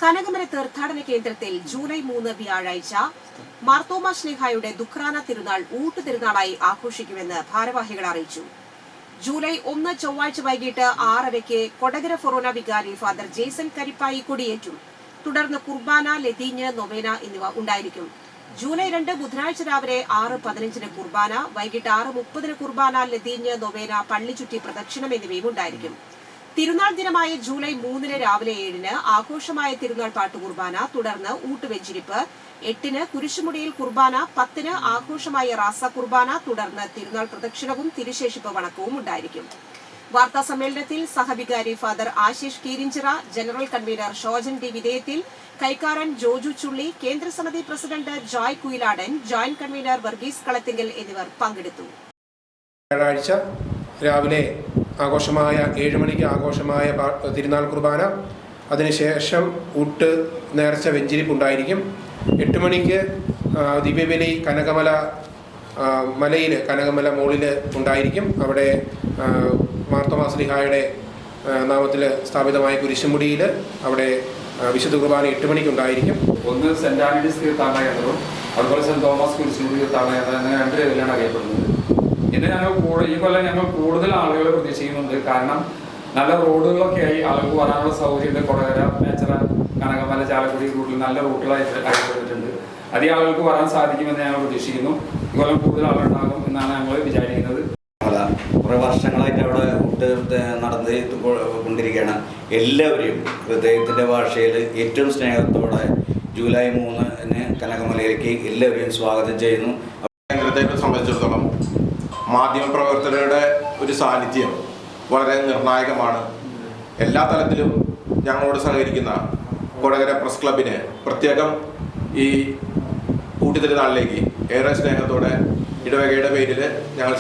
കനകമല തീർത്ഥാടന കേന്ദ്രത്തിൽ ജൂലൈ 3 വ്യാഴാഴ്ച മാർത്തോമാ ശ്ലീഹായുടെ ദുഃഖ്റാന തിരുനാൾ ഊട്ടുതിരുനാളായി ആഘോഷിക്കുമെന്ന് ഭാരവാഹികൾ അറിയിച്ചു. ജൂലൈ 1 ചൊവ്വാഴ്ച വൈകിട്ട് 6:30 കൊടകര ഫൊറോന വികാരി ഫാദർ ജേസൺ കരിപ്പായി കൊടിയേറ്റും. തുടർന്ന് കുർബാന, ലതീഞ്ഞ്, നൊവേന എന്നിവ ഉണ്ടായിരിക്കും. ജൂലൈ 2 ബുധനാഴ്ച രാവിലെ 6:15 കുർബാന, വൈകിട്ട് 6:30 കുർബാന, ലതീഞ്ഞ്, നൊവേന, പള്ളിച്ചുറ്റി പ്രദക്ഷിണം എന്നിവയും ഉണ്ടായിരിക്കും. തിരുനാൾ ദിനമായ ജൂലൈ 3 രാവിലെ 7 ആഘോഷമായ തിരുനാൾ പാട്ടുകുർബാന, തുടർന്ന് ഊട്ടുവെഞ്ചിരിപ്പ്, 8 കുരിശുമുടിയിൽ കുർബാന, 10 ആഘോഷമായ റാസ കുർബാന, തുടർന്ന് തിരുനാൾ പ്രദക്ഷിണവും തിരുശേഷിപ്പ് വണക്കവും ഉണ്ടായിരിക്കും. വാർത്താ സമ്മേളനത്തിൽ സഹവികാരി father Ashish Keerinchira, general convener Shojan D വിധേയത്തിൽ, കൈക്കാരൻ ജോജു ചുള്ളി, കേന്ദ്രസമിതി president Joy Kuyiladan, joint convener Varghese Kalathinkal എന്നിവർ പങ്കെടുത്തു. വ്യാഴാഴ്ച രാവിലെ ആഘോഷമായ 7 മണിക്ക് ആഘോഷമായ തിരുനാൾ കുർബാന, അതിനുശേഷം ഊട്ട് നേർച്ച വെഞ്ചിരിപ്പുണ്ടായിരിക്കും. 8 മണിക്ക് ദിവ്യബലി കനകമല മലയിൽ കനകമല മോളിൽ ഉണ്ടായിരിക്കും. അവിടെ മാർത്തോമാ ശ്ലീഹായുടെ നാമത്തിൽ സ്ഥാപിതമായ കുരിശുമുടിയിൽ അവിടെ വിശുദ്ധ കുർബാന 8 മണിക്ക് ഉണ്ടായിരിക്കും. ഒന്ന് സെന്റ് ആന്റണീസ് തീർത്ഥാടനകേന്ദ്രവും അതുപോലെ സെന്റ് തോമസ് കുരിശുമുടി തീർത്ഥാടനകേന്ദ്രം എന്ന 2 പേരിലാണ് അറിയപ്പെടുന്നത്. ഇന്ന് ഈ കൊല്ലം ഞങ്ങൾ കൂടുതൽ ആളുകളെ പ്രതീക്ഷിക്കുന്നുണ്ട്. കാരണം നല്ല റോഡുകളൊക്കെ ആയി ആളുകൾക്ക് വരാനുള്ള സൗകര്യമുണ്ട്. കൊടകര, മേച്ചറ, കനകമല, ചാലക്കുടി റൂട്ടിൽ നല്ല റൂട്ടുകളായിട്ട് അറിയപ്പെട്ടിട്ടുണ്ട്. അധികം ആളുകൾക്ക് വരാൻ സാധിക്കുമെന്ന് ഞങ്ങൾ പ്രതീക്ഷിക്കുന്നു. ഈ കൊല്ലം കൂടുതൽ ആളുണ്ടാകും എന്നാണ് ഞങ്ങൾ വിചാരിക്കുന്നത്. കുറേ വർഷങ്ങളായിട്ട് അവിടെ നടന്ന് കൊണ്ടിരിക്കുകയാണ്. എല്ലാവരെയും ഹൃദയത്തിൻ്റെ ഭാഷയിൽ ഏറ്റവും സ്നേഹത്തോടെ ജൂലൈ 3 കനകമലയിലേക്ക് എല്ലാവരെയും സ്വാഗതം ചെയ്യുന്നു. കേന്ദ്രത്തെ സംബന്ധിച്ചിടത്തോളം മാധ്യമപ്രവർത്തകരുടെ ഒരു സാന്നിധ്യം വളരെ നിർണായകമാണ്. എല്ലാ തലത്തിലും ഞങ്ങളോട് സഹകരിക്കുന്ന കൊടകര പ്രസ് ക്ലബിന് പ്രത്യേകം ഈ ഊട്ടുതിരുനാളിലേക്ക് ഏറെ സ്നേഹത്തോടെ ഇടവകയുടെ പേരിൽ ഞങ്ങൾ